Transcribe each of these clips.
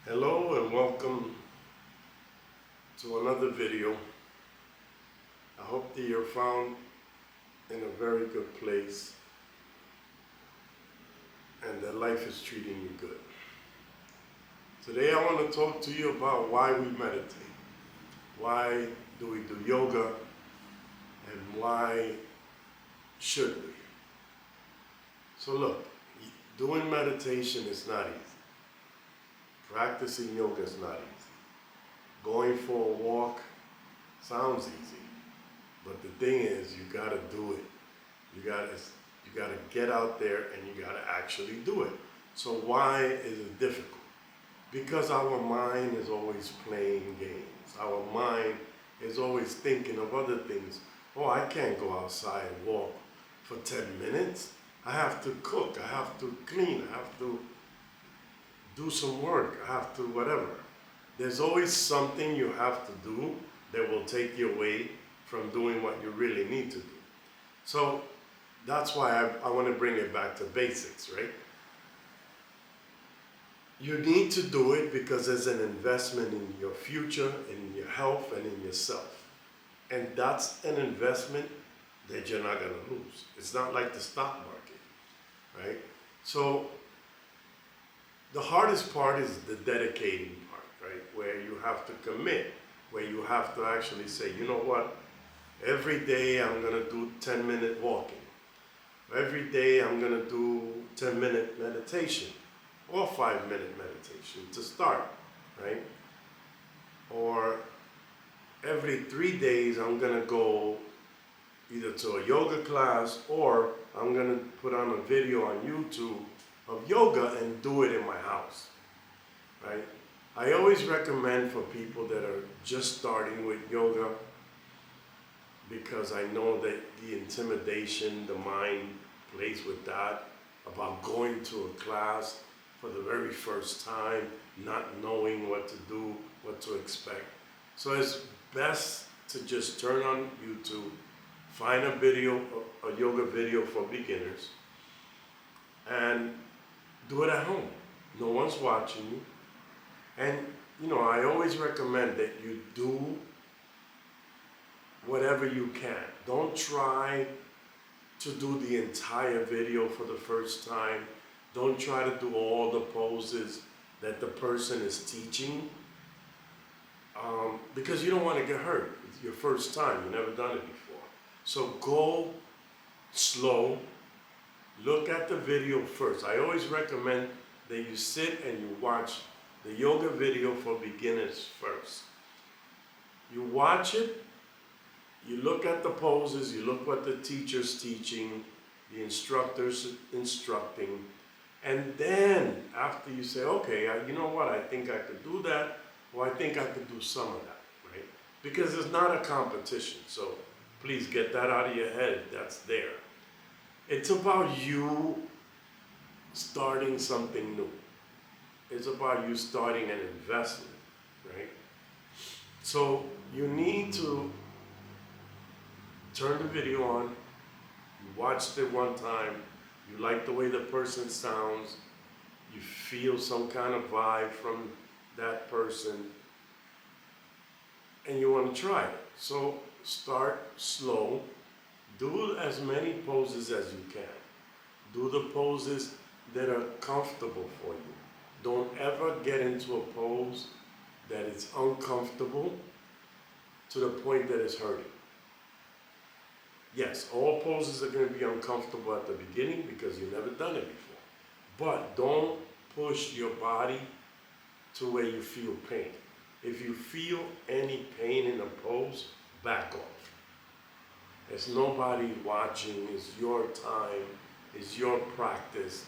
Hello and welcome to another video. I hope that you're found in a very good place and that life is treating you good. Today I want to talk to you about why we meditate. Why do we do yoga and why should we? So look, doing meditation is not easy. Practicing yoga is not easy. Going for a walk sounds easy, but the thing is, you gotta do it. You gotta get out there and you gotta actually do it. So why is it difficult? Because our mind is always playing games. Our mind is always thinking of other things. Oh, I can't go outside and walk for 10 minutes. I have to cook, I have to clean, I have to do some work, I have to whatever. There's always something you have to do that will take you away from doing what you really need to do. So that's why I want to bring it back to basics, right? You need to do it because there's an investment in your future, in your health, and in yourself. And that's an investment that you're not going to lose. It's not like the stock market, right? So the hardest part is the dedicating part, right? Where you have to commit, where you have to actually say, you know what? Every day I'm going to do 10-minute walking. Every day I'm going to do 10-minute meditation or 5-minute meditation to start, right? Or every 3 days I'm going to go either to a yoga class or I'm going to put on a video on YouTube of yoga and do it in my house, right? I always recommend for people that are just starting with yoga, because I know that the intimidation, the mind plays with that, about going to a class for the very first time, not knowing what to do, what to expect. So it's best to just turn on YouTube, find a video, a yoga video for beginners, and do it at home. No one's watching you. And, I always recommend that you do whatever you can. Don't try to do the entire video for the first time. Don't try to do all the poses that the person is teaching, because you don't want to get hurt. It's your first time. You've never done it before. So go slow. Look at the video first. I always recommend that you sit and you watch the yoga video for beginners first. You watch it, you look at the poses, you look what the teacher's teaching, the instructor's instructing, and then after you say, okay, you know what, I think I could do that, or I think I could do some of that, right? Because it's not a competition, so please get that out of your head, that's there. It's about you starting something new. It's about you starting an investment, right? So you need to turn the video on, you watched it one time, you like the way the person sounds, you feel some kind of vibe from that person, and you want to try it. So start slow. Do as many poses as you can. Do the poses that are comfortable for you. Don't ever get into a pose that is uncomfortable to the point that it's hurting. Yes, all poses are going to be uncomfortable at the beginning because you've never done it before. But don't push your body to where you feel pain. If you feel any pain in a pose, back off. There's nobody watching. It's your time. It's your practice.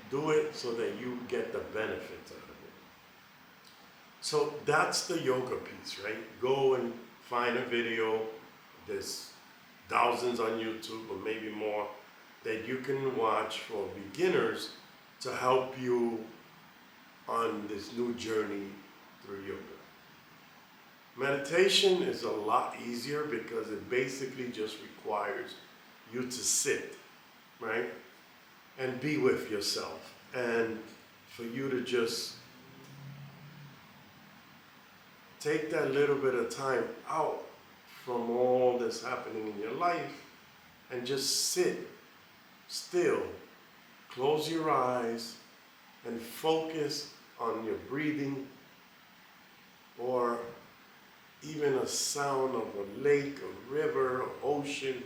Do it so that you get the benefits out of it. So that's the yoga piece, right? Go and find a video. There's thousands on YouTube or maybe more that you can watch for beginners to help you on this new journey through yoga. Meditation is a lot easier because it basically just requires you to sit, right? And be with yourself. And for you to just take that little bit of time out from all that's happening in your life and just sit still. Close your eyes and focus on your breathing, or even a sound of a lake, a river, an ocean,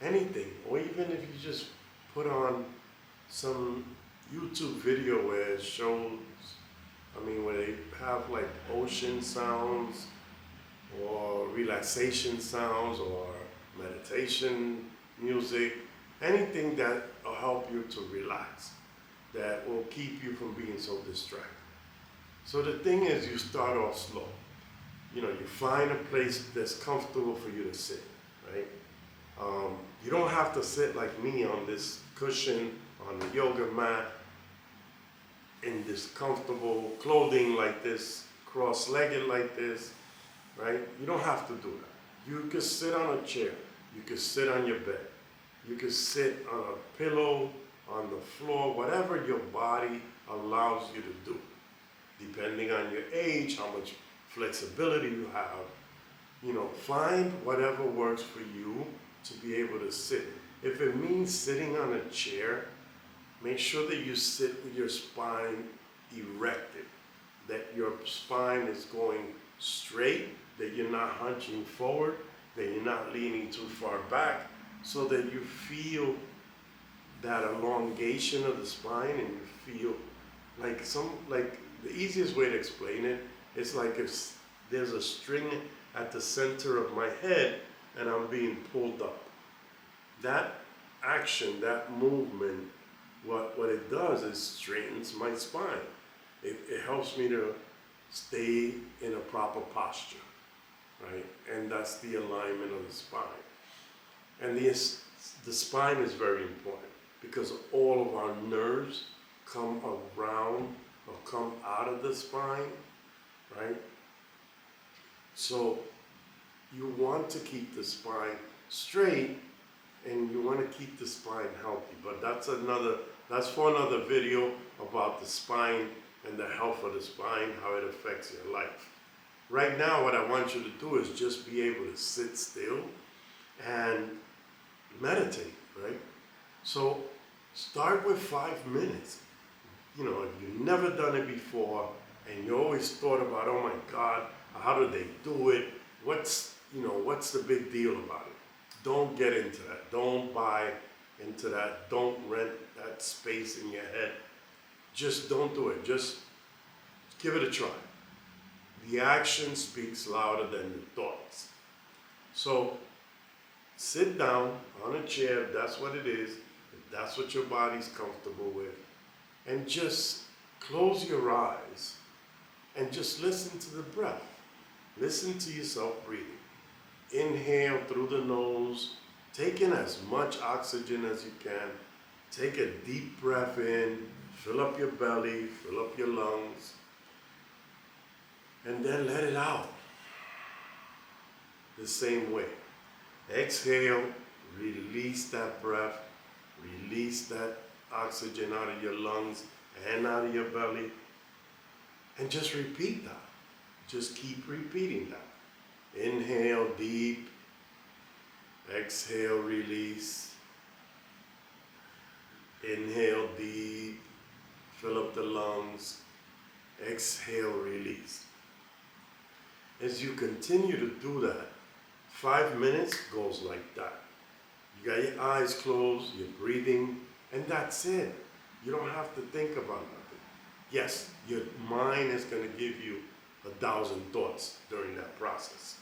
anything. Or even if you just put on some YouTube video where it shows, where they have like ocean sounds or relaxation sounds or meditation music, anything that will help you to relax, that will keep you from being so distracted. So the thing is, you start off slow. You find a place that's comfortable for you to sit, right? You don't have to sit like me on this cushion, on the yoga mat, in this comfortable clothing like this, cross-legged like this, right? You don't have to do that. You could sit on a chair. You could sit on your bed. You could sit on a pillow, on the floor, whatever your body allows you to do. Depending on your age, how much flexibility you have, find whatever works for you to be able to sit. If it means sitting on a chair, make sure that you sit with your spine erected, that your spine is going straight, that you're not hunching forward, that you're not leaning too far back, so that you feel that elongation of the spine, and you feel like the easiest way to explain it is like if there's a string at the center of my head and I'm being pulled up. That action, that movement, what it does is straightens my spine. It helps me to stay in a proper posture, right? And that's the alignment of the spine. And the spine is very important because all of our nerves come around or come out of the spine, right? So you want to keep the spine straight and you want to keep the spine healthy. But that's for another video about the spine and the health of the spine, how it affects your life. Right now, what I want you to do is just be able to sit still and meditate, right? So start with 5 minutes. If you've never done it before and you always thought about, oh my God, how do they do it? What's the big deal about it? Don't get into that. Don't buy into that. Don't rent that space in your head. Just don't do it. Just give it a try. The action speaks louder than the thoughts. So sit down on a chair, if that's what it is, if that's what your body's comfortable with, and just close your eyes and just listen to the breath. Listen to yourself breathing. Inhale through the nose, take in as much oxygen as you can. Take a deep breath in, fill up your belly, fill up your lungs, and then let it out the same way. Exhale, release that breath, release that oxygen out of your lungs and out of your belly, and just repeat that. Just keep repeating that. Inhale deep, exhale, release. Inhale deep, fill up the lungs, exhale, release. As you continue to do that, 5 minutes goes like that. You got your eyes closed, you're breathing, and that's it. You don't have to think about nothing. Yes, your mind is going to give you 1,000 thoughts during that process.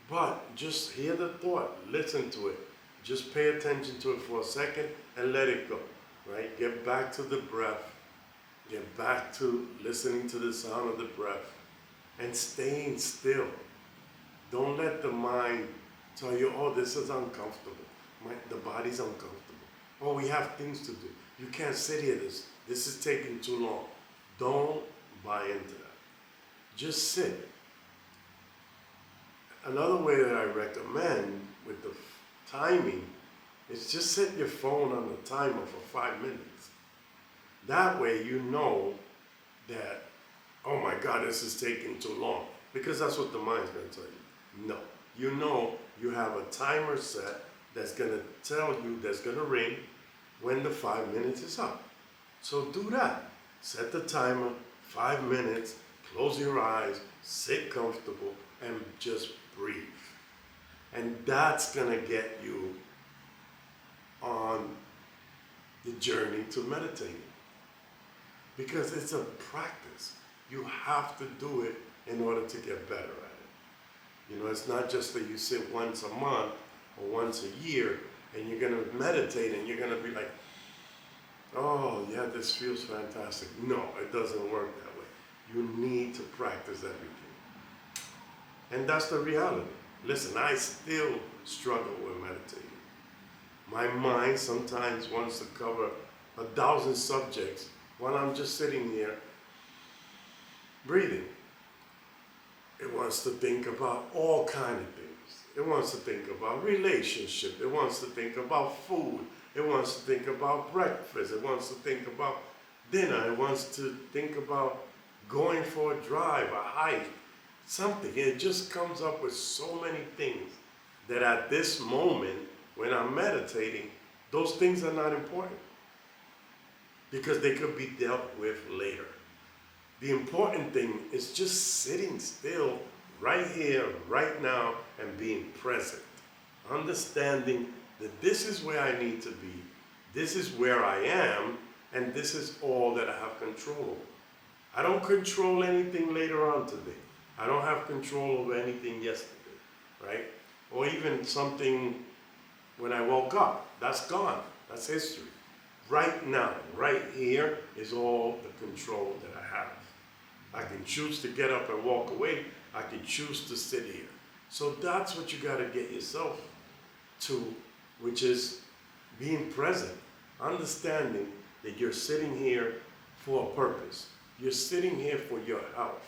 But just hear the thought, listen to it. Just pay attention to it for a second and let it go, right? Get back to the breath. Get back to listening to the sound of the breath and staying still. Don't let the mind tell you, oh, this is uncomfortable. The body's uncomfortable. Oh, we have things to do. You can't sit here. This is taking too long. Don't buy into that. Just sit. Another way that I recommend with the timing is just set your phone on the timer for 5 minutes. That way you know that, oh my God, this is taking too long. because that's what the mind's going to tell you. No. You know you have a timer set that's going to tell you, that's going to ring when the 5 minutes is up. So do that. Set the timer, 5 minutes, close your eyes, sit comfortable, and just breathe. And that's going to get you on the journey to meditating. Because it's a practice. You have to do it in order to get better at it. You know, it's not just that you sit once a month or once a year and you're going to meditate and you're going to be like, oh yeah, this feels fantastic. No, it doesn't work that way. You need to practice everything. And that's the reality. Listen, I still struggle with meditating. My mind sometimes wants to cover 1,000 subjects while I'm just sitting here breathing. It wants to think about all kinds of things. It wants to think about relationship. It wants to think about food. It wants to think about breakfast. It wants to think about dinner. It wants to think about going for a drive, a hike, something. It just comes up with so many things that at this moment, when I'm meditating, those things are not important because they could be dealt with later. The important thing is just sitting still right here, right now, and being present. Understanding that this is where I need to be, this is where I am, and this is all that I have control over. I don't control anything later on today. I don't have control over anything yesterday, right? Or even something when I woke up. That's gone. That's history. Right now, right here is all the control that I have. I can choose to get up and walk away. I can choose to sit here. So that's what you got to get yourself to, which is being present, understanding that you're sitting here for a purpose. You're sitting here for your health.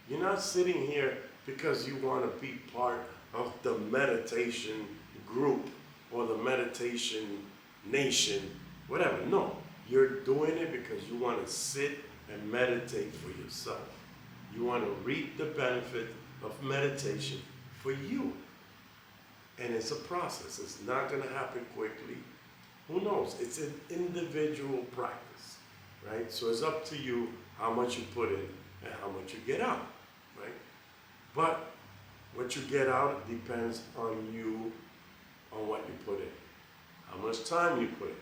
You're not sitting here because you want to be part of the meditation group or the meditation nation, whatever. No, you're doing it because you want to sit and meditate for yourself. You want to reap the benefit of meditation for you. And it's a process. It's not going to happen quickly. Who knows? It's an individual practice, right? So it's up to you how much you put in and how much you get out, right? But what you get out depends on you, on what you put in. How much time you put in.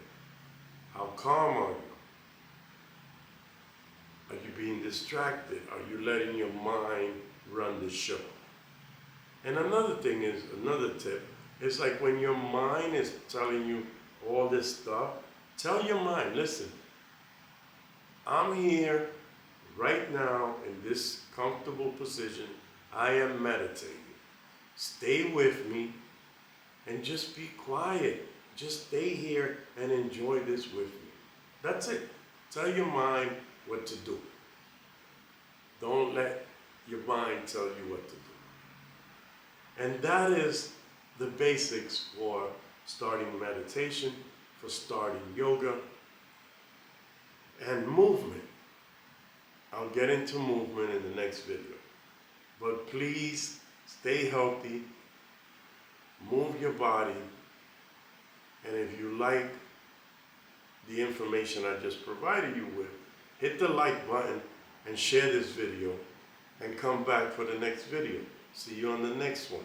How calm are you? Are you being distracted? Are you letting your mind run the show? And another thing is, another tip, is like when your mind is telling you all this stuff, tell your mind, listen, I'm here right now in this comfortable position. I am meditating. Stay with me and just be quiet. Just stay here and enjoy this with me. That's it. Tell your mind what to do. Don't let your mind tell you what to do. And that is the basics for starting meditation, for starting yoga, and movement. I'll get into movement in the next video. But please stay healthy, move your body, and if you like the information I just provided you with, hit the like button and share this video and come back for the next video. See you on the next one.